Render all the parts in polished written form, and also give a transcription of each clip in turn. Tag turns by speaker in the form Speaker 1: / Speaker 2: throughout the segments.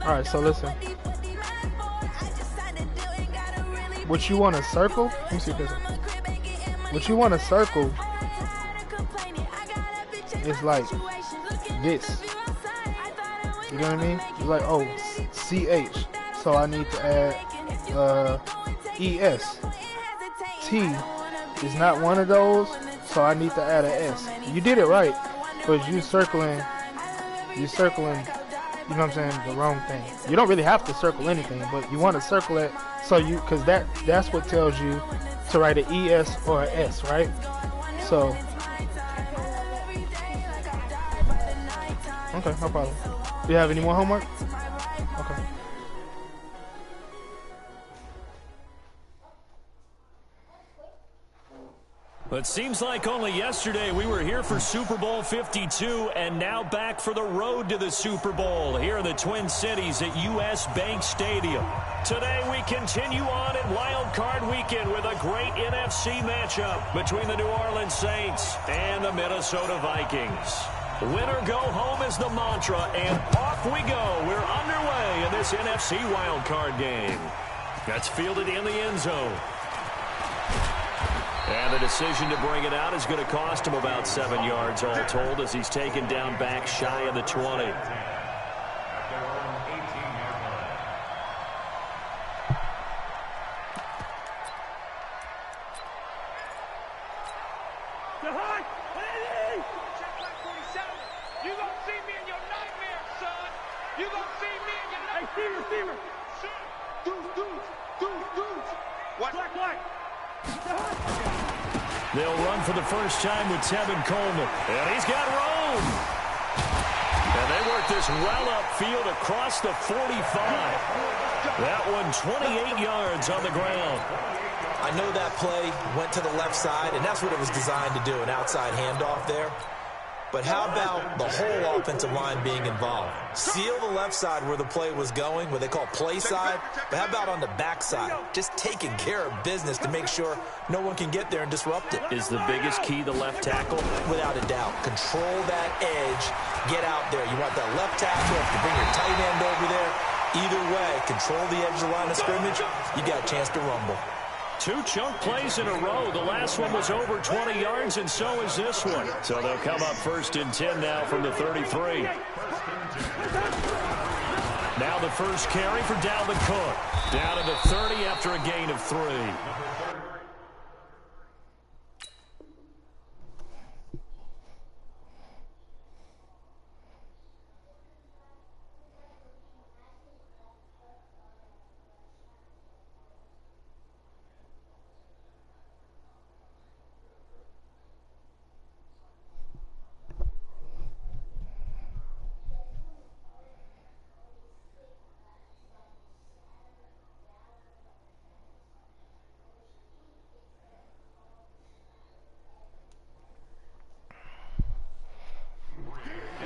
Speaker 1: All right, so listen. What you want to circle? Let me see this. What you want to circle is like this. You know what I mean? It's like, oh, CH. So I need to add ES. T is not one of those, so I need to add an S. You did it right, but you circling, you know what I'm saying, the wrong thing. You don't really have to circle anything, but you want to circle it so you, because that's what tells you to write an ES or an S, right? So, okay, no problem. Do you have any more homework? Okay.
Speaker 2: It seems like only yesterday we were here for Super Bowl 52 and now back for the road to the Super Bowl here in the Twin Cities at US Bank Stadium. Today we continue on in Wild Card Weekend with a great NFC matchup between the New Orleans Saints and the Minnesota Vikings. Winner go home is the mantra, and off we go. We're underway in this NFC Wild Card game. That's fielded in the end zone. And the decision to bring it out is going to cost him about 7 yards all told as he's taken down back shy of the 20. They'll run for the first time with Tevin Coleman. And he's got room. And they work this well upfield across the 45. That one 28 yards on the ground.
Speaker 3: I know that play went to the left side, and that's what it was designed to do, an outside handoff there. But how about the whole offensive line being involved? Seal the left side where the play was going, what they call play side. But how about on the back side? Just taking care of business to make sure no one can get there and disrupt it.
Speaker 2: Is the biggest key the left tackle?
Speaker 3: Without a doubt. Control that edge. Get out there. You want that left tackle. If you bring your tight end over there. Either way, control the edge of the line of scrimmage. You got a chance to rumble.
Speaker 2: 2 chunk plays in a row. The last one was over 20 yards, and so is this one. So they'll come up 1st and 10 now from the 33. Now the first carry for Dalvin Cook. Down to the 30 after a gain of 3.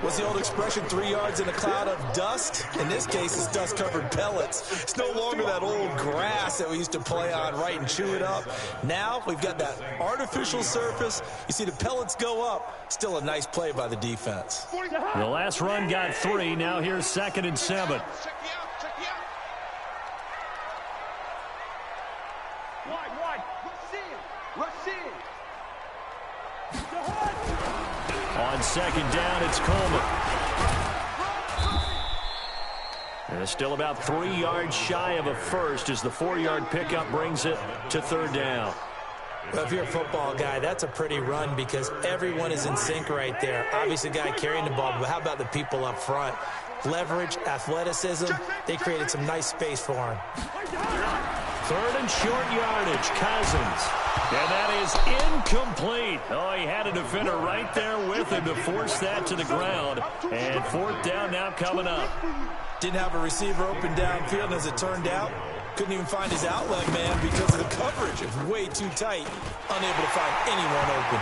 Speaker 3: What's the old expression, 3 yards in a cloud of dust? In this case, it's dust-covered pellets. It's no longer that old grass that we used to play on, right, and chew it up. Now we've got that artificial surface. You see the pellets go up. Still a nice play by the defense.
Speaker 2: The last run got 3. Now here's 2nd and 7. On 2nd down, it's Coleman. And it's still about 3 yards shy of a first as the 4-yard pickup brings it to 3rd down.
Speaker 3: Well, if you're a football guy, that's a pretty run because everyone is in sync right there. Obviously, the guy carrying the ball, but how about the people up front? Leverage, athleticism, they created some nice space for him.
Speaker 2: 3rd and short yardage, Cousins. And that is incomplete. Oh, he had a defender right there with him to force that to the ground. And 4th down now coming up.
Speaker 3: Didn't have a receiver open downfield, and as it turned out, couldn't even find his outlet man because of the coverage. It was way too tight, unable to find anyone open.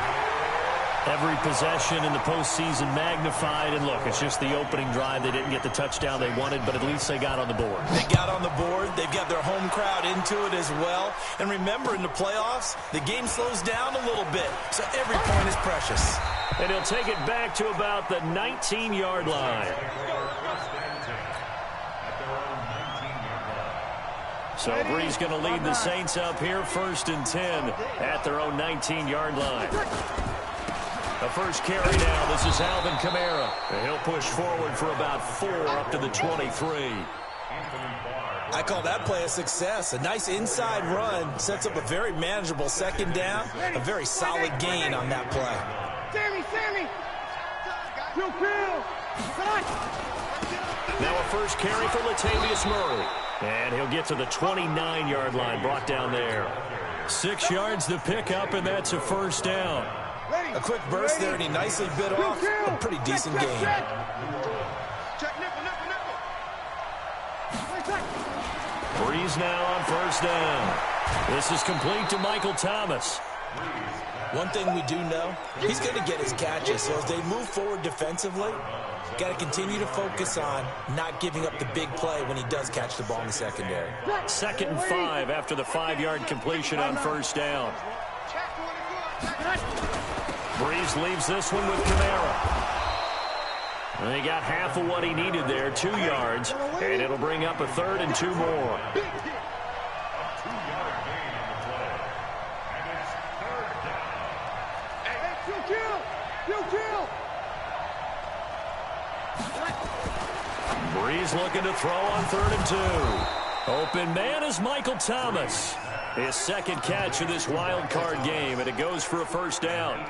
Speaker 2: Every possession in the postseason magnified, and look, it's just the opening drive. They didn't get the touchdown they wanted, but at least they got on the board.
Speaker 3: They got on the board. They've got their home crowd into it as well. And remember, in the playoffs, the game slows down a little bit, so every point is precious.
Speaker 2: And he'll take it back to about the 19-yard line. So Brees going to lead the Saints up here 1st and 10 at their own 19-yard line. The first carry now. This is Alvin Kamara. And he'll push forward for about 4 up to the 23.
Speaker 3: I call that play a success. A nice inside run sets up a very manageable 2nd down. A very solid gain on that play.
Speaker 4: Sammy!
Speaker 2: Now a first carry for Latavius Murray. And he'll get to the 29-yard line, brought down there. 6 yards to pick up, and that's a 1st down.
Speaker 3: A quick burst there, and he nicely bit off a pretty decent gain.
Speaker 2: Brees now on 1st down. This is complete to Michael Thomas.
Speaker 3: One thing we do know, he's going to get his catches. So as they move forward defensively, got to continue to focus on not giving up the big play when he does catch the ball in the secondary.
Speaker 2: 2nd and 5 after the 5-yard completion on 1st down. Brees leaves this one with Kamara. And he got half of what he needed there, 2 yards, and it'll bring up a 3rd and 2 more. Brees looking to throw on 3rd and 2. Open man is Michael Thomas. His 2nd catch of this wild card game, and it goes for a 1st down.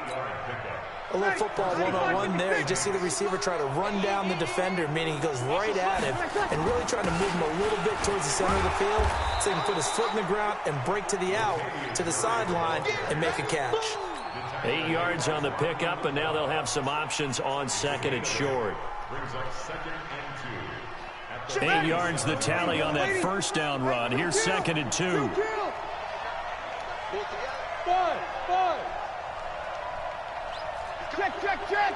Speaker 3: A little football one-on-one there. You just see the receiver try to run down the defender, meaning he goes right at him and really trying to move him a little bit towards the center of the field so he can put his foot in the ground and break to the out, to the sideline, and make a catch.
Speaker 2: 8 yards on the pickup, and now they'll have some options on 2nd and short. 8 yards the tally on that 1st down run. Here's 2nd and 2.
Speaker 4: Check.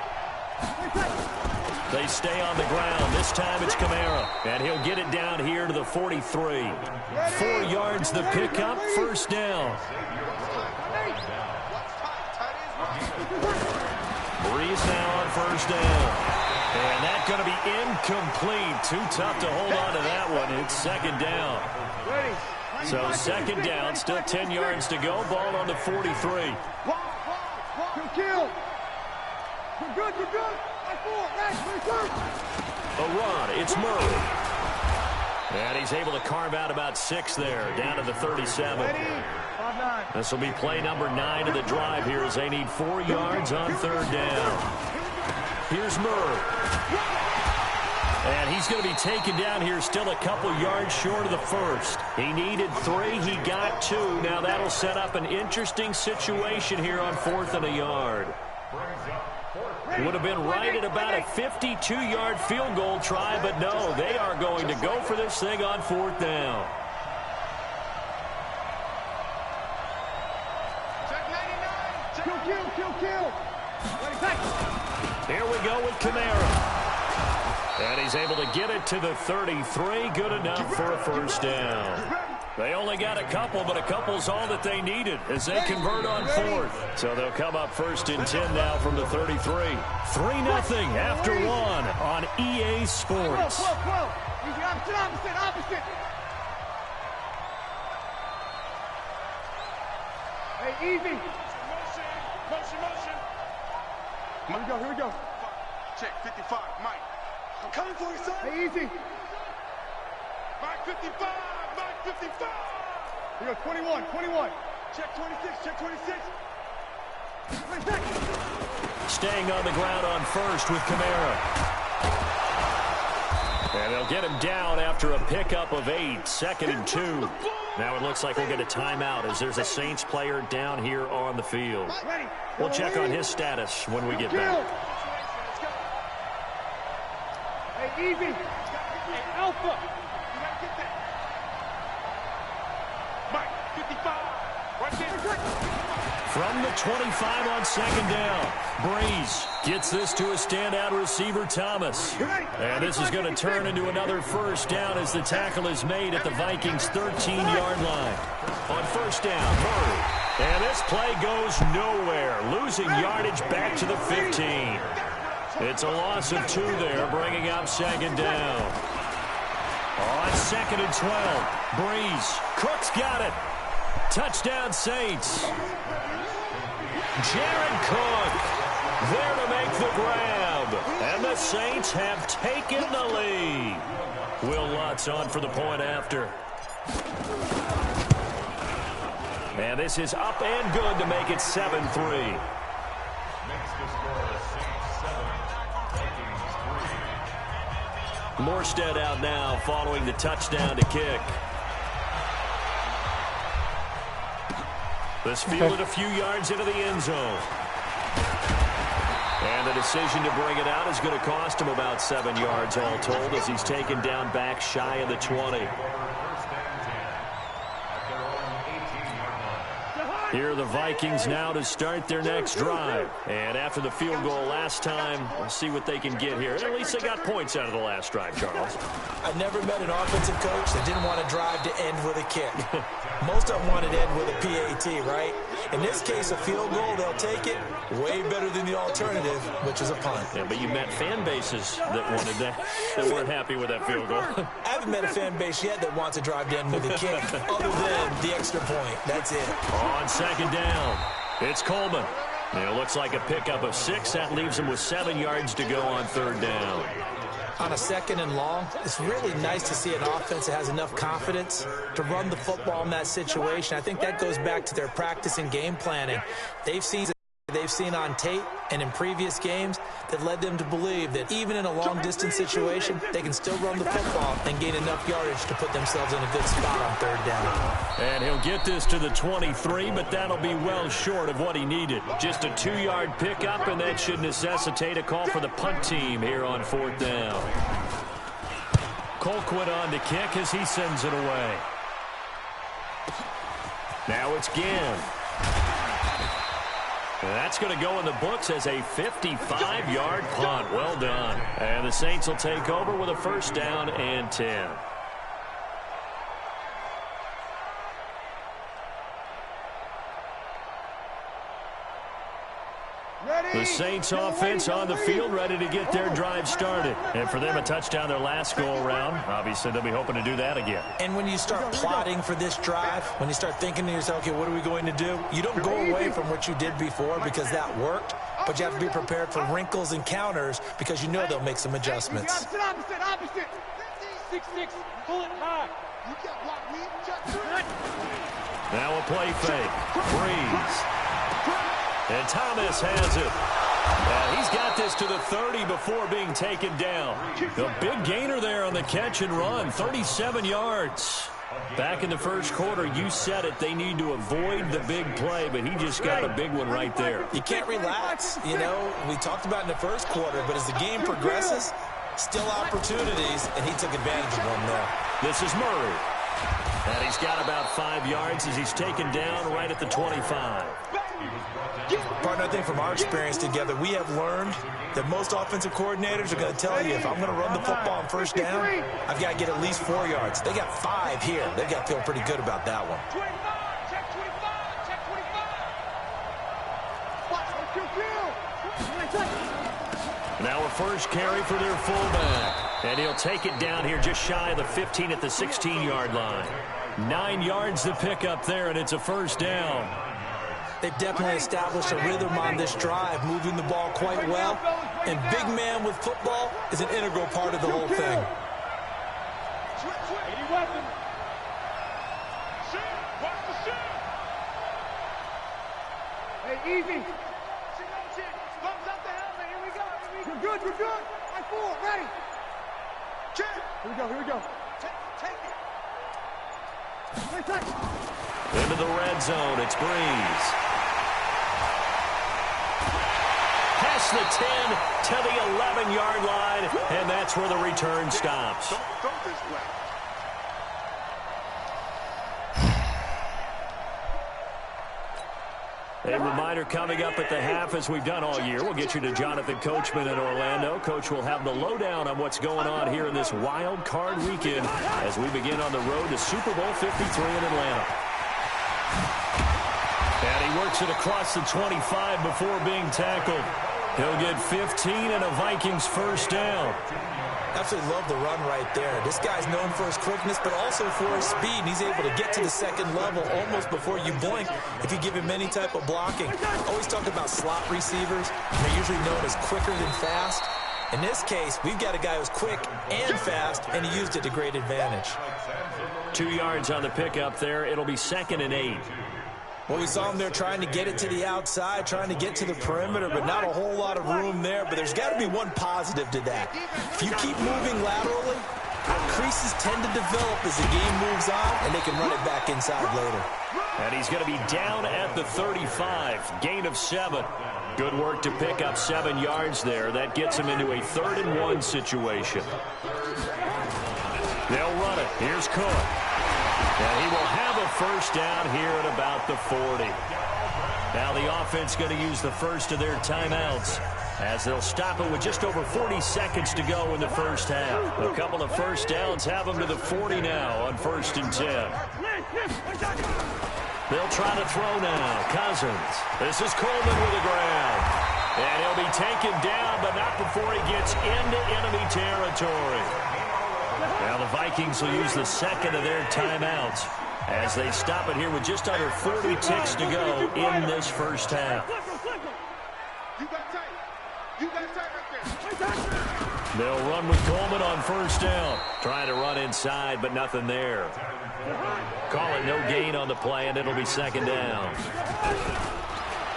Speaker 2: They stay on the ground. This time it's Kamara, and he'll get it down here to the 43. 4 yards the pickup, 1st down. Brees now on 1st down. And that's going to be incomplete. Too tough to hold on to that one. It's 2nd down. So 2nd down, still 10 yards to go. Ball on the 43.
Speaker 4: You're good.
Speaker 2: A run, it's Murray. And he's able to carve out about 6 there, down to the 37. This will be play number 9 of the drive here as they need 4 yards on 3rd down. Here's Murray. And he's going to be taken down here still a couple yards short of the 1st. He needed 3. He got 2. Now that'll set up an interesting situation here on 4th and a yard. Would have been right at about a 52-yard field goal try, but no, they are going to go for this thing on 4th down.
Speaker 4: Kill.
Speaker 2: Here we go with Kamara. And he's able to get it to the 33. Good enough for a 1st down. They only got a couple, but a couple's all that they needed as they convert on 4th. So they'll come up 1st and 10 now from the 33. 3-0 after 1 on EA Sports.
Speaker 4: Opposite. Hey, easy. Motion. Here we go.
Speaker 5: Check, 55, Mike. I'm coming for you, son.
Speaker 4: Hey, easy.
Speaker 5: Mike, 55. Mike, 55.
Speaker 4: Here we go, 21.
Speaker 5: Check 26.
Speaker 2: Staying on the ground on 1st with Kamara. And they'll get him down after a pickup of 8. 2nd and 2. Now it looks like we'll get a timeout as there's a Saints player down here on the field. We'll check on his status when we get back.
Speaker 4: Hey, easy. Hey, Alpha.
Speaker 5: Mike, 55. Right there.
Speaker 2: From the 25 on 2nd down, Brees gets this to a standout receiver, Thomas. And this is going to turn into another 1st down as the tackle is made at the Vikings' 13-yard line. On 1st down, Murray. And this play goes nowhere, losing yardage back to the 15. It's a loss of 2 there, bringing up 2nd down. On 2nd and 12. Breeze. Cook's got it. Touchdown, Saints. Jared Cook there to make the grab. And the Saints have taken the lead. Will Lutz on for the point after. And this is up and good to make it 7-3. Morstead out now following the touchdown to kick. This fielded a few yards into the end zone. And the decision to bring it out is going to cost him about 7 yards all told as he's taken down back shy of the 20. Here are the Vikings now to start their next drive. And after the field goal last time, we'll see what they can get here. At least they got points out of the last drive, Charles.
Speaker 3: I've never met an offensive coach that didn't want to drive to end with a kick. Most of them wanted to end with a PAT, right? In this case, a field goal, they'll take it. Way better than the alternative, which is a punt.
Speaker 2: Yeah, but you met fan bases that wanted that weren't happy with that field goal.
Speaker 3: I haven't met a fan base yet that wants to drive to end with a kick, other than the extra point. That's it.
Speaker 2: On second down, it's Coleman. It looks like a pickup of 6. That leaves him with 7 yards to go on third down.
Speaker 3: On a second and long, it's really nice to see an offense that has enough confidence to run the football in that situation. I think that goes back to their practice and game planning. They've seen on tape and in previous games that led them to believe that even in a long-distance situation, they can still run the football and gain enough yardage to put themselves in a good spot on third down.
Speaker 2: And he'll get this to the 23, but that'll be well short of what he needed. Just a 2-yard pickup, and that should necessitate a call for the punt team here on fourth down. Colquitt on to kick as he sends it away. Now it's Ginn. That's going to go in the books as a 55-yard punt. Well done. And the Saints will take over with a first down and 10. The Saints offense on the field ready to get their drive started. And for them, a touchdown their last go-around. Obviously, they'll be hoping to do that again.
Speaker 3: And when you start plotting for this drive, when you start thinking to yourself, okay, what are we going to do? You don't go away from what you did before because that worked, but you have to be prepared for wrinkles and counters because you know they'll make some adjustments.
Speaker 4: Opposite. 6-6, pull it high.
Speaker 2: Now a play fake. Breeze. And Thomas has it. He's got this to the 30 before being taken down. The big gainer there on the catch and run, 37 yards. Back in the first quarter, you said it, they need to avoid the big play, but he just got a big one right there.
Speaker 3: You can't relax. You know, we talked about in the first quarter, but as the game progresses, still opportunities, and he took advantage of one there.
Speaker 2: This is Murray. And he's got about 5 yards as he's taken down right at the 25.
Speaker 3: Partner, I think from our experience together, we have learned that most offensive coordinators are going to tell you, if I'm going to run the football on first down, I've got to get at least 4 yards. They got 5 here. They've got to feel pretty good about that one.
Speaker 2: Now a first carry for their fullback. And he'll take it down here just shy of the 15 at the 16-yard line. 9 yards to pick up there, and it's a first down.
Speaker 3: They've definitely established a rhythm on this drive, moving the ball quite well. And big man with football is an integral part of the whole thing.
Speaker 4: Hey, easy. You're good. I-4, ready. Here we go. Take it.
Speaker 2: Into the red zone, it's Breeze. Past the 10 to the 11-yard line, and that's where the return stops. A reminder coming up at the half, as we've done all year. We'll get you to Jonathan Coachman in Orlando. Coach will have the lowdown on what's going on here in this wild card weekend as we begin on the road to Super Bowl 53 in Atlanta. And he works it across the 25 before being tackled. He'll get 15 and a Vikings first down.
Speaker 3: Absolutely love the run right there. This guy's known for his quickness, but also for his speed. And he's able to get to the second level almost before you blink if you give him any type of blocking. Always talk about slot receivers. They're usually known as quicker than fast. In this case, we've got a guy who's quick and fast, and he used it to great advantage.
Speaker 2: 2 yards on the pickup there. It'll be 2nd and 8.
Speaker 3: Well, we saw him there trying to get it to the outside, trying to get to the perimeter, but not a whole lot of room there. But there's got to be one positive to that. If you keep moving laterally, creases tend to develop as the game moves on, and they can run it back inside later.
Speaker 2: And he's going to be down at the 35, gain of 7. Good work to pick up 7 yards there. That gets him into a 3rd and 1 situation. They'll run it. Here's Cook. And he will have a first down here at about the 40. Now the offense going to use the first of their timeouts as they'll stop it with just over 40 seconds to go in the first half. A couple of first downs have them to the 40 now on 1st and 10. They'll try to throw now. Cousins. This is Coleman with the ground. And he'll be taken down, but not before he gets into enemy territory. Now the Vikings will use the second of their timeouts as they stop it here with just under 40 ticks to go in this first half. They'll run with Coleman on first down. Trying to run inside, but nothing there. Call it no gain on the play, and it'll be 2nd down.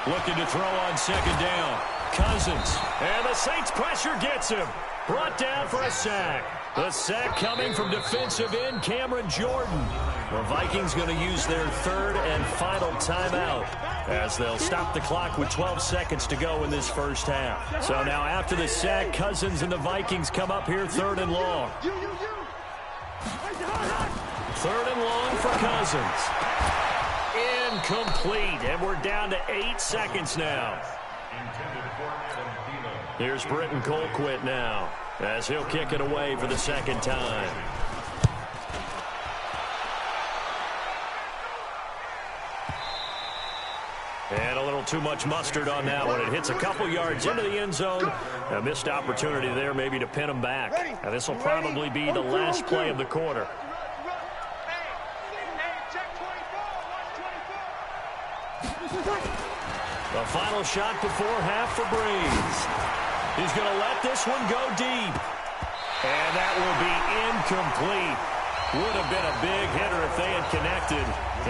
Speaker 2: Looking to throw on 2nd down. Cousins. And the Saints pressure gets him. Brought down for a sack. The sack coming from defensive end Cameron Jordan. The Vikings going to use their 3rd and final timeout as they'll stop the clock with 12 seconds to go in this first half. So now after the sack, Cousins and the Vikings come up here 3rd and long. 3rd and long for Cousins. Incomplete, and we're down to 8 seconds now. Here's Britton Colquitt now as he'll kick it away for the 2nd time. And a little too much mustard on that one. It hits a couple yards into the end zone. A missed opportunity there maybe to pin them back. Now this will probably be the last play of the quarter. The final shot before half for Breeze. He's going to let this one go deep. And that will be incomplete. Would have been a big hitter if they had connected.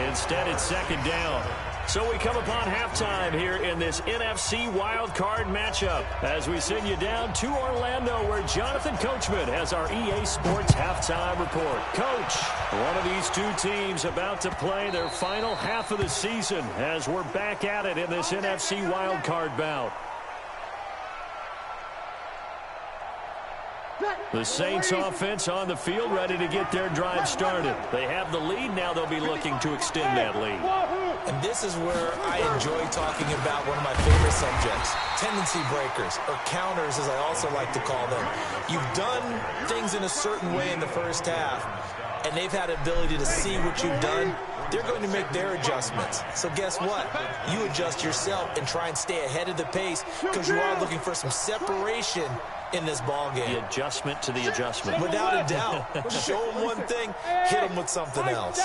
Speaker 2: Instead, it's 2nd down. So we come upon halftime here in this NFC wildcard matchup as we send you down to Orlando where Jonathan Coachman has our EA Sports halftime report. Coach, one of these two teams about to play their final half of the season as we're back at it in this NFC wildcard bout. The Saints offense on the field ready to get their drive started. They have the lead. Now they'll be looking to extend that lead.
Speaker 3: And this is where I enjoy talking about one of my favorite subjects, tendency breakers, or counters as I also like to call them. You've done things in a certain way in the first half, and they've had ability to see what you've done. They're going to make their adjustments. So guess what? You adjust yourself and try and stay ahead of the pace because you are looking for some separation in this ball game.
Speaker 2: The adjustment to the adjustment.
Speaker 3: Without a doubt. Show them one thing, hit them with something else.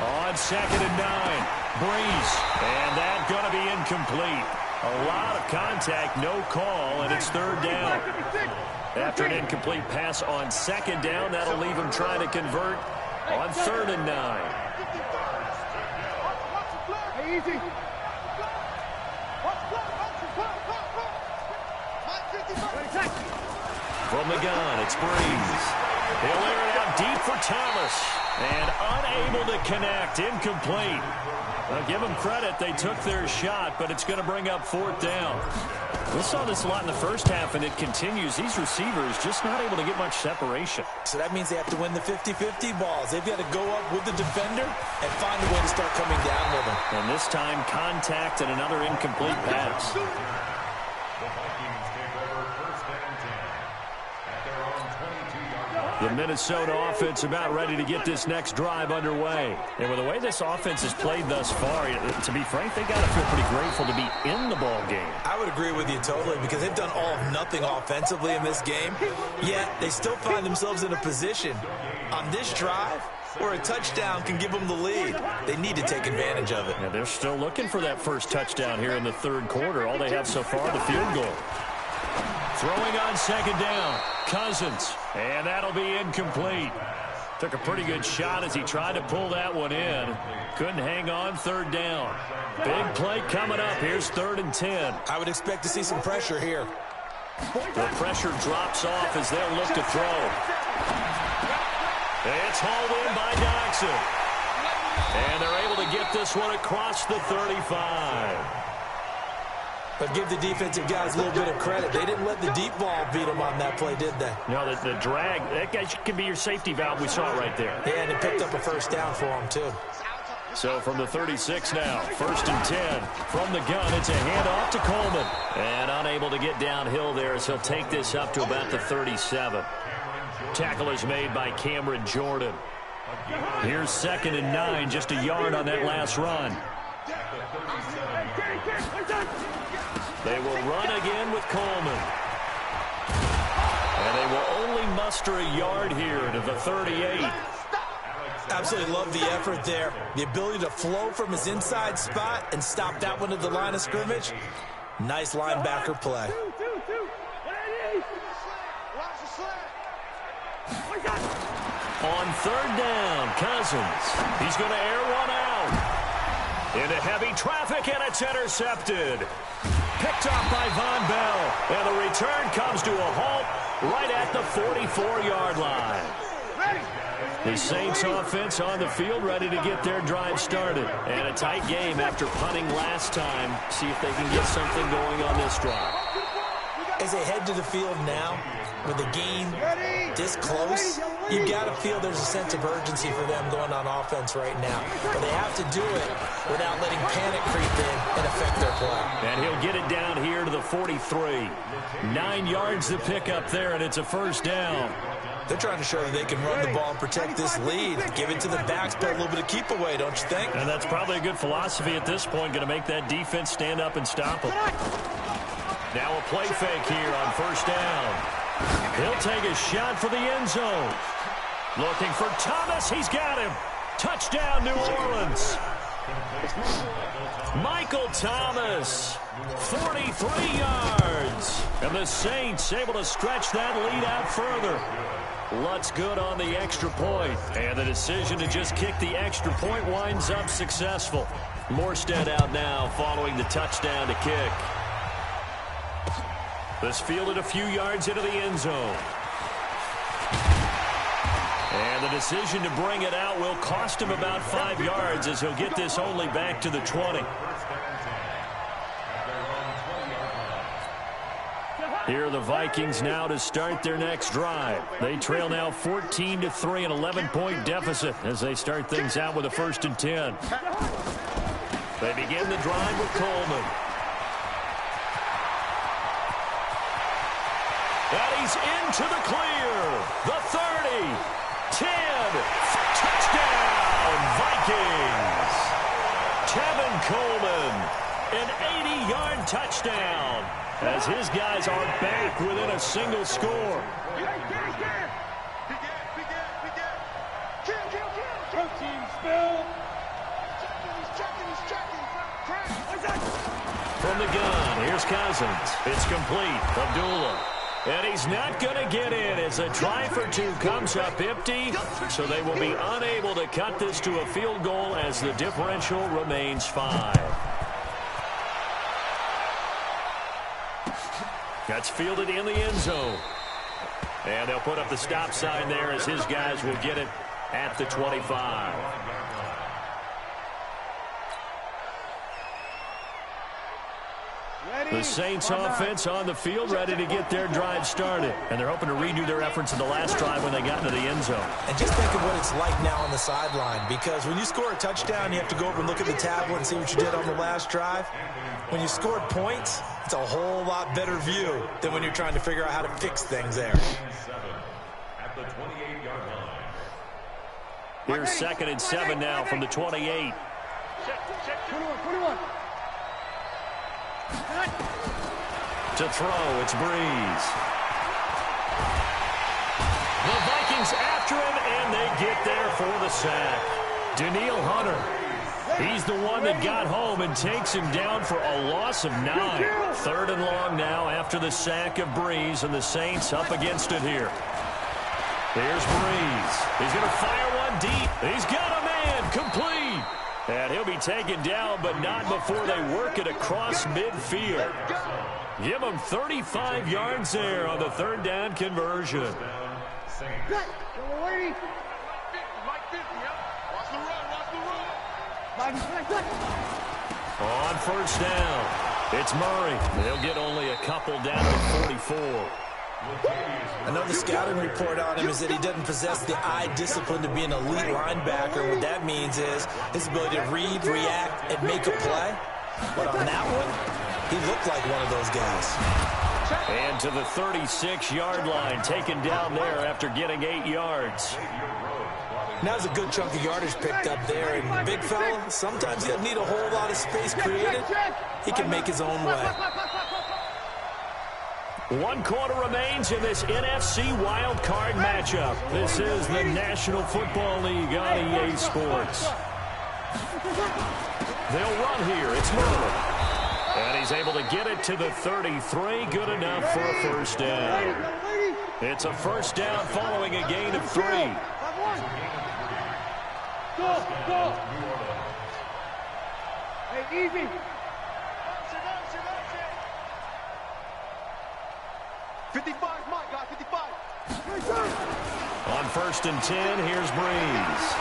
Speaker 2: On 2nd and 9, Breeze. And that's going to be incomplete. A lot of contact, no call, and it's 3rd down. After an incomplete pass on 2nd down, that'll leave him trying to convert on 3rd and 9.
Speaker 5: Easy.
Speaker 2: From the gun, it's Breeze. He'll air it out deep for Thomas. And unable to connect, incomplete. I'll give them credit, they took their shot, but it's going to bring up 4th down. We saw this a lot in the first half, and it continues. These receivers just not able to get much separation.
Speaker 3: So that means they have to win the 50-50 balls. They've got to go up with the defender and find a way to start coming down with them.
Speaker 2: And this time, contact and another incomplete pass. The Minnesota offense about ready to get this next drive underway. And with the way this offense has played thus far, to be frank, they got to feel pretty grateful to be in the ball game.
Speaker 3: I would agree with you totally because they've done all of nothing offensively in this game, yet they still find themselves in a position on this drive where a touchdown can give them the lead. They need to take advantage of it.
Speaker 2: Yeah, they're still looking for that first touchdown here in the third quarter. All they have so far, the field goal. Throwing on second down, Cousins, and that'll be incomplete. Took a pretty good shot as he tried to pull that one in. Couldn't hang on third down. Big play coming up. Here's 3rd and 10.
Speaker 3: I would expect to see some pressure here.
Speaker 2: The pressure drops off as they'll look to throw. It's hauled in by Doxson. And they're able to get this one across the 35.
Speaker 3: But give the defensive guys a little bit of credit. They didn't let the deep ball beat them on that play, did they?
Speaker 2: No, the drag, that guy can be your safety valve. We saw it right there.
Speaker 3: Yeah, and it picked up a first down for them, too.
Speaker 2: So from the 36 now, 1st and 10. From the gun, it's a handoff to Coleman. And unable to get downhill there as he'll take this up to about the 37. Tackle is made by Cameron Jordan. Here's 2nd and 9, just a yard on that last run. They will run again with Coleman. And they will only muster a yard here to the 38.
Speaker 3: Absolutely love the effort there. The ability to flow from his inside spot and stop that one at the line of scrimmage. Nice linebacker play.
Speaker 2: On 3rd down, Cousins. He's going to air one out. Into heavy traffic, and it's intercepted. Picked off by Von Bell. And the return comes to a halt right at the 44-yard line. The Saints offense on the field ready to get their drive started. And a tight game after punting last time. See if they can get something going on this drive.
Speaker 3: As they head to the field now, with the game this close, you've got to feel there's a sense of urgency for them going on offense right now. But they have to do it without letting panic creep in and affect their play.
Speaker 2: And he'll get it down here to the 43. 9 yards to pick up there, and it's a first down.
Speaker 3: They're trying to show that they can run the ball and protect this lead. Give it to the backs, play a little bit of keep away, don't you think?
Speaker 2: And that's probably a good philosophy at this point, going to make that defense stand up and stop them. Now a play fake here on first down. He'll take a shot for the end zone. Looking for Thomas. He's got him. Touchdown, New Orleans. Michael Thomas, 43 yards. And the Saints able to stretch that lead out further. Lutz good on the extra point. And the decision to just kick the extra point winds up successful. Morstead out now following the touchdown to kick. This fielded a few yards into the end zone. And the decision to bring it out will cost him about 5 yards as he'll get this only back to the 20. Here are the Vikings now to start their next drive. They trail now 14-3, an 11-point deficit as they start things out with a 1st and 10. They begin the drive with Coleman. And he's into the clear. The 30, 10, touchdown, Vikings. Kevin Coleman, an 80-yard touchdown as his guys are back within a single score. From the gun, here's Cousins. It's complete. Abdullah. And he's not going to get in as a try for 2 comes up empty. So they will be unable to cut this to a field goal as the differential remains 5. That's fielded in the end zone. And they'll put up the stop sign there as his guys will get it at the 25. The Saints offense on the field ready to get their drive started. And they're hoping to redo their efforts in the last drive when they got into the end zone.
Speaker 3: And just think of what it's like now on the sideline. Because when you score a touchdown, you have to go over and look at the tablet and see what you did on the last drive. When you scored points, it's a whole lot better view than when you're trying to figure out how to fix things there.
Speaker 5: At the 28
Speaker 2: Here's 2nd and 7 now from the 28.
Speaker 4: 21.
Speaker 2: To throw, it's Breeze. The Vikings after him, and they get there for the sack. Daniil Hunter. He's the one that got home and takes him down for a loss of 9. 3rd and long now after the sack of Breeze, and the Saints up against it here. Here's Breeze. He's going to fire one deep. He's got a man complete. And he'll be taken down, but not before they work it across midfield. Give him 35 yards there on the 3rd down conversion. On 1st down, it's Murray. They'll get only a couple down to 44.
Speaker 3: Another scouting report on him is that he doesn't possess the eye discipline to be an elite linebacker. What that means is his ability to read, react, and make a play. But on that one, he looked like one of those guys.
Speaker 2: And to the 36-yard line, taken down there after getting 8 yards.
Speaker 3: Now there's a good chunk of yardage picked up there. And big fella, sometimes he doesn't need a whole lot of space created. He can make his own way.
Speaker 2: 1 quarter remains in this NFC wild card matchup. This is the National Football League on EA Sports. They'll run here. It's Murray. And he's able to get it to the 33. Good enough for a 1st down. It's a 1st down following a gain of 3.
Speaker 4: Go. Hey, easy.
Speaker 5: 55, Mike, got 55.
Speaker 2: On 1st and 10, here's Breeze.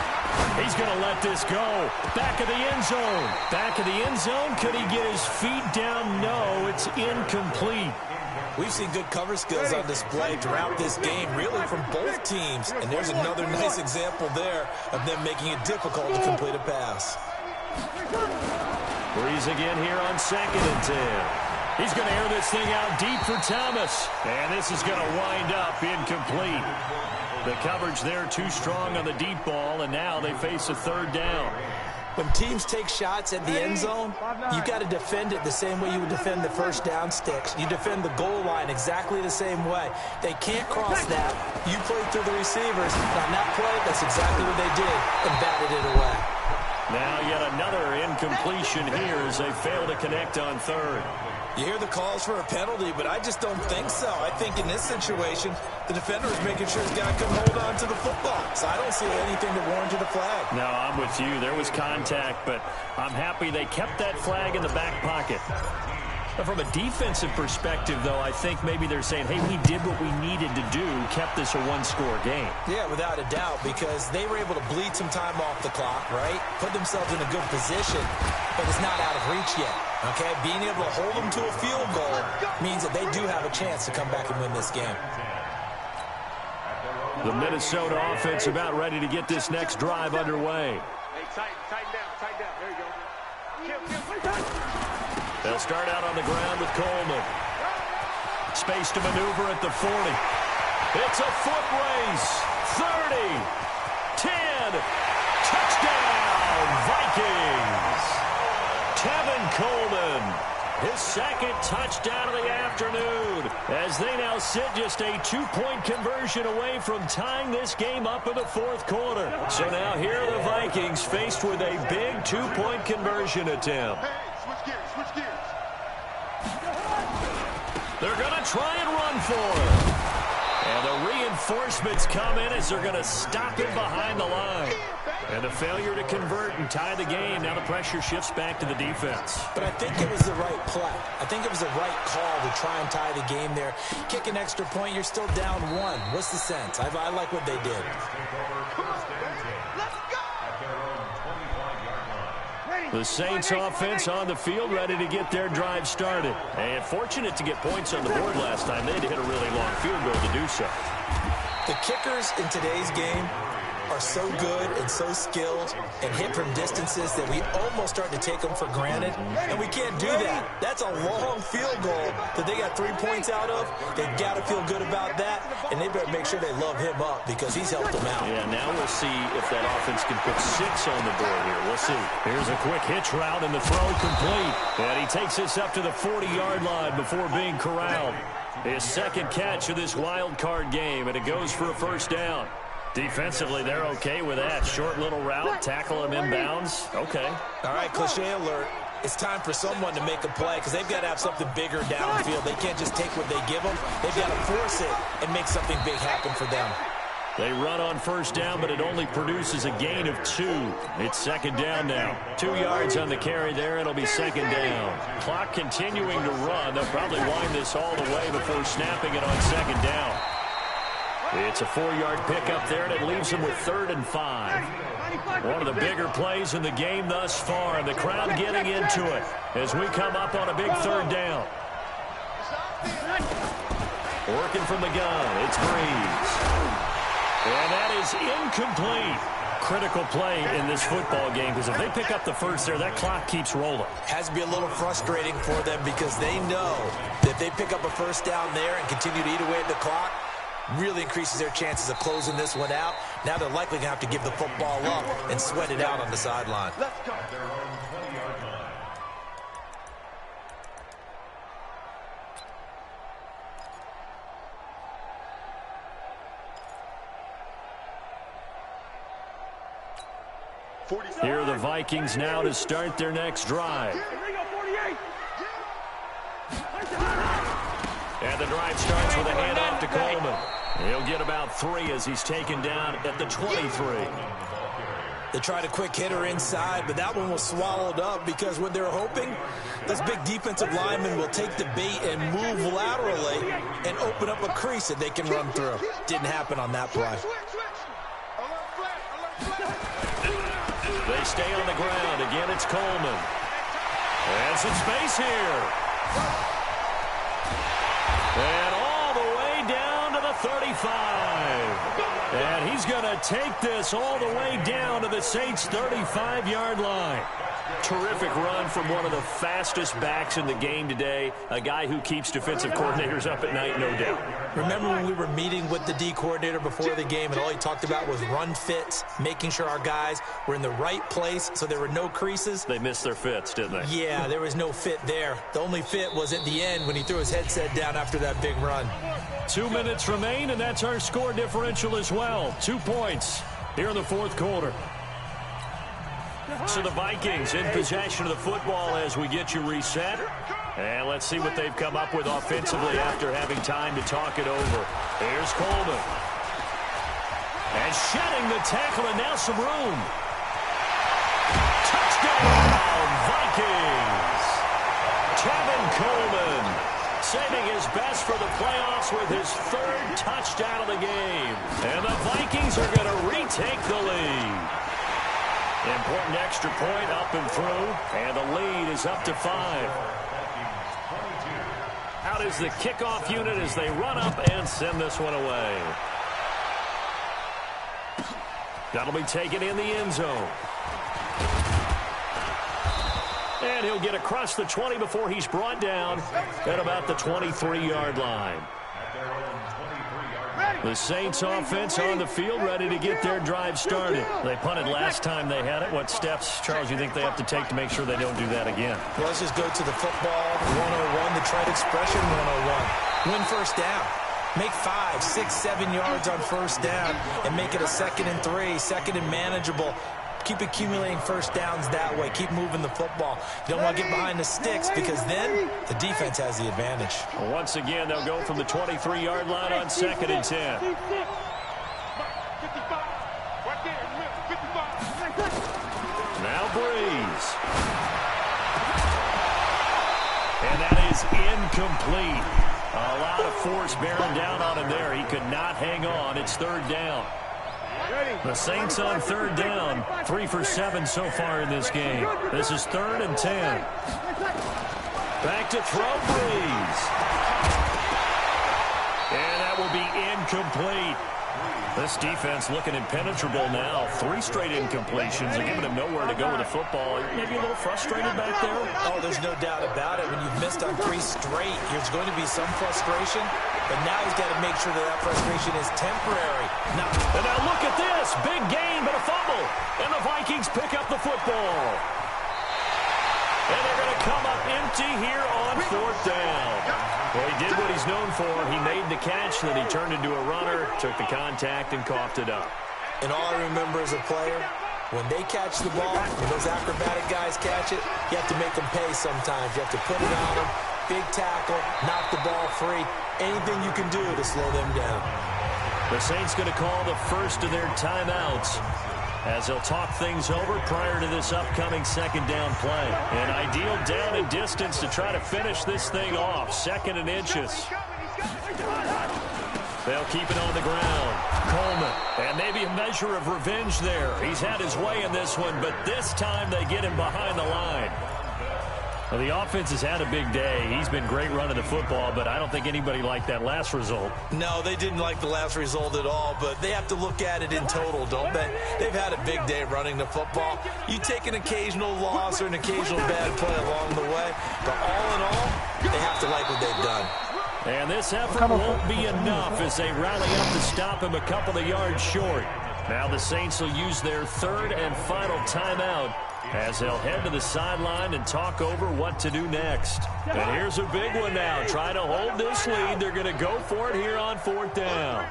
Speaker 2: He's going to let this go. Back of the end zone. Back of the end zone. Could he get his feet down? No, it's incomplete.
Speaker 3: We've seen good cover skills on display throughout this game, really from both teams. And there's another nice example there of them making it difficult to complete a pass.
Speaker 2: Breeze again here on 2nd and 10. He's going to air this thing out deep for Thomas. And this is going to wind up incomplete. The coverage there too strong on the deep ball, and now they face a 3rd down.
Speaker 3: When teams take shots at the end zone, you got to defend it the same way you would defend the 1st down sticks. You defend the goal line exactly the same way. They can't cross that. You play through the receivers. On that play, that's exactly what they did, and batted it away.
Speaker 2: Now yet another incompletion here as they fail to connect on 3rd.
Speaker 3: You hear the calls for a penalty, but I just don't think so. I think in this situation, the defender is making sure his guy can hold on to the football. So I don't see anything that warranted a flag.
Speaker 2: No, I'm with you. There was contact, but I'm happy they kept that flag in the back pocket. But from a defensive perspective, though, I think maybe they're saying, hey, we did what we needed to do, kept this a 1-score game.
Speaker 3: Yeah, without a doubt, because they were able to bleed some time off the clock, right? Put themselves in a good position, but it's not out of reach yet, okay? Being able to hold them to a field goal means that they do have a chance to come back and win this game.
Speaker 2: The Minnesota offense about ready to get this next drive underway.
Speaker 5: Hey, tighten down. There you go. Kill.
Speaker 2: They'll start out on the ground with Coleman. Space to maneuver at the 40. It's a foot race. 30. 10. Touchdown, Vikings. Tevin Coleman. His 2nd touchdown of the afternoon as they now sit just a 2-point conversion away from tying this game up in the 4th quarter. So now here are the Vikings faced with a big 2-point conversion attempt.
Speaker 5: Hey, switch gears.
Speaker 2: They're going to try and run for it. And the reinforcements come in as they're going to stop him behind the line. And the failure to convert and tie the game. Now the pressure shifts back to the defense.
Speaker 3: But I think it was the right play. I think it was the right call to try and tie the game there. Kick an extra point, you're still down 1. What's the sense? I like what they did.
Speaker 2: The Saints offense on the field ready to get their drive started. And fortunate to get points on the board last time. They had to hit a really long field goal to do so.
Speaker 3: The kickers in today's game are so good and so skilled and hit from distances that we almost start to take them for granted, and we can't do that. That's a long field goal that they got 3 points out of. They've got to feel good about that, and they better make sure they love him up because he's helped them out.
Speaker 2: Yeah, now we'll see if that offense can put 6 on the board here. We'll see. Here's a quick hitch route, and the throw complete. And he takes this up to the 40-yard line before being corralled. His second catch of this wild card game, and it goes for a first down. Defensively, they're okay with that. Short little route, tackle him inbounds. Okay.
Speaker 3: All right, cliche alert. It's time for someone to make a play because they've got to have something bigger downfield. They can't just take what they give them. They've got to force it and make something big happen for them.
Speaker 2: They run on first down, but it only produces a gain of 2. It's second down now. 2 yards on the carry there. It'll be second down. Clock continuing to run. They'll probably wind this all the way before snapping it on second down. It's a 4-yard pickup there, and it leaves them with 3rd and 5. One of the bigger plays in the game thus far, and the crowd getting into it as we come up on a big 3rd down. Working from the gun, it's Breeze. And that is incomplete. Critical play in this football game because if they pick up the first there, that clock keeps rolling.
Speaker 3: Has to be a little frustrating for them because they know that if they pick up a first down there and continue to eat away at the clock, really increases their chances of closing this one out. Now they're likely going to have to give the football up and sweat it out on the sideline.
Speaker 5: Let's go.
Speaker 2: Here are the Vikings now to start their next drive. And the drive starts with a handoff to Coleman. He'll get about 3 as he's taken down at the 23.
Speaker 3: They tried a quick hitter inside, but that one was swallowed up because what they're hoping, this big defensive lineman will take the bait and move laterally and open up a crease that they can run through. Didn't happen on that play.
Speaker 2: They stay on the ground. Again, it's Coleman. And some space here. And all the way down to the 35. And he's going to take this all the way down to the Saints' 35-yard line. Terrific run from one of the fastest backs in the game today, a guy who keeps defensive coordinators up at night, no doubt.
Speaker 3: Remember when we were meeting with the D coordinator before the game and all he talked about was run fits, making sure our guys were in the right place so there were no creases?
Speaker 2: They missed their fits, didn't they?
Speaker 3: Yeah, there was no fit there. The only fit was at the end when he threw his headset down after that big run.
Speaker 2: 2 minutes remain, and that's our score differential as well. 2 points here in the fourth quarter. So the Vikings in possession of the football as we get you reset. And let's see what they've come up with offensively after having time to talk it over. Here's Coleman. And shedding the tackle, and now some room. Touchdown, Vikings! Kevin Coleman saving his best for the playoffs with his 3rd touchdown of the game. And the Vikings are going to retake the lead. Important extra point up and through, and the lead is up to 5. Out is the kickoff unit as they run up and send this one away. That'll be taken in the end zone. And he'll get across the 20 before he's brought down at about the 23-yard line. The Saints offense on the field ready to get their drive started. They punted last time they had it. What steps, Charles, you think they have to take to make sure they don't do that again?
Speaker 3: Well, let's just go to the football 101, the trade expression 101. Win first down. Make 5, 6, 7 yards on first down and make it a 2nd and 3, 2nd and manageable. Keep accumulating first downs that way. Keep moving the football. You don't want to get behind the sticks because then the defense has the advantage.
Speaker 2: Once again, they'll go from the 23-yard line on 2nd and 10. Now Breeze. And that is incomplete. A lot of force bearing down on him there. He could not hang on. It's 3rd down. The Saints on 3rd down, 3 for 7 so far in this game. This is 3rd and 10. Back to throw, Breeze. And that will be incomplete. This defense looking impenetrable now. 3 straight incompletions. They're giving him nowhere to go with the football. Maybe a little frustrated back there?
Speaker 3: Oh, there's no doubt about it. When you've missed on 3 straight, there's going to be some frustration. But now he's got to make sure that frustration is temporary.
Speaker 2: And now look at this. Big gain, but a fumble. And the Vikings pick up the football. And they're going to come up empty here on 4th down. Well, he did what he's known for. He made the catch, then he turned into a runner, took the contact, and coughed it up.
Speaker 3: And all I remember as a player, when they catch the ball, when those acrobatic guys catch it, you have to make them pay sometimes. You have to put it on them, big tackle, knock the ball free. Anything you can do to slow them down.
Speaker 2: The Saints going to call the first of their timeouts, as they'll talk things over prior to this upcoming 2nd down play. An ideal down and distance to try to finish this thing off. 2nd and inches. They'll keep it on the ground. Coleman, and maybe a measure of revenge there. He's had his way in this one, but this time they get him behind the line. Well, the offense has had a big day. He's been great running the football, but I don't think anybody liked that last result.
Speaker 3: No, they didn't like the last result at all, but they have to look at it in total, don't they? They've had a big day running the football. You take an occasional loss or an occasional bad play along the way, but all in all, they have to like what they've done.
Speaker 2: And this effort won't be enough as they rally up to stop him a couple of yards short. Now the Saints will use their 3rd and final timeout, as they'll head to the sideline and talk over what to do next. And here's a big one now. Trying to hold this lead. They're going to go for it here on 4th down.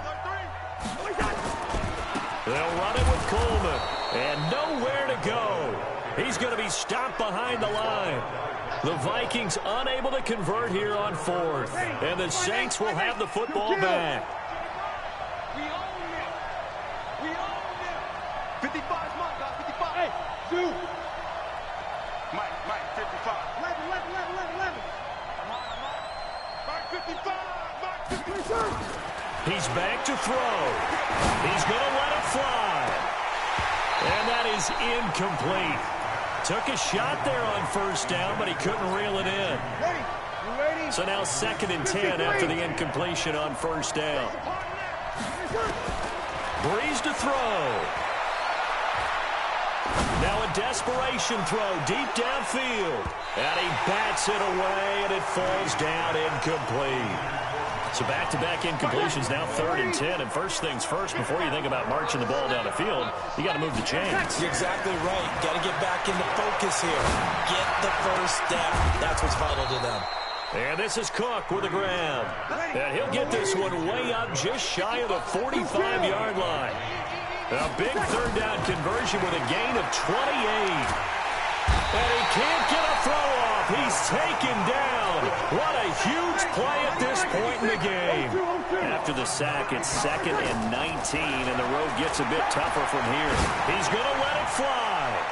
Speaker 2: They'll run it with Coleman. And nowhere to go. He's going to be stopped behind the line. The Vikings unable to convert here on 4th. And the Saints will have the football back.
Speaker 4: We own it. We own it. 55's mine, guys. 55. Hey, Sue.
Speaker 5: Mike, 55.
Speaker 4: 11.
Speaker 5: Mike, 55. Mike, 55.
Speaker 2: He's back to throw. He's going to let it fly. And that is incomplete. Took a shot there on 1st down, but he couldn't reel it in.
Speaker 4: Ready?
Speaker 2: So now 2nd and 10 after the incompletion on 1st down. Breeze to throw. Now a desperation throw deep downfield. And he bats it away, and it falls down incomplete. So back-to-back incompletions, now 3rd and 10. And first things first, before you think about marching the ball down the field, you got to move the chains.
Speaker 3: You're exactly right. Got to get back into focus here. Get the first down. That's what's vital to them.
Speaker 2: And this is Cook with a grab. And he'll get this one way up just shy of the 45-yard line. A big 3rd down conversion with a gain of 28. And he can't get a throw off. He's taken down. What a huge play at this point in the game. After the sack, it's 2nd and 19, and the road gets a bit tougher from here. He's going to let it fly.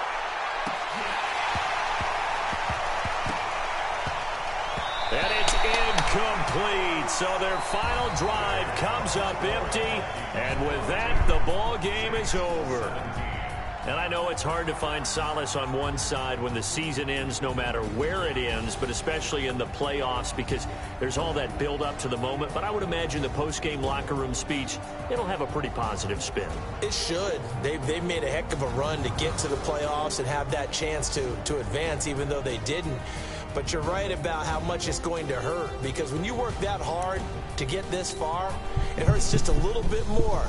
Speaker 2: And it's incomplete. So their final drive comes up empty. And with that, the ball game is over. And I know it's hard to find solace on one side when the season ends, no matter where it ends, but especially in the playoffs, because there's all that build up to the moment. But I would imagine the post-game locker room speech, it'll have a pretty positive spin.
Speaker 3: It should. They've made a heck of a run to get to the playoffs and have that chance to advance, even though they didn't. But you're right about how much it's going to hurt, because when you work that hard to get this far, it hurts just a little bit more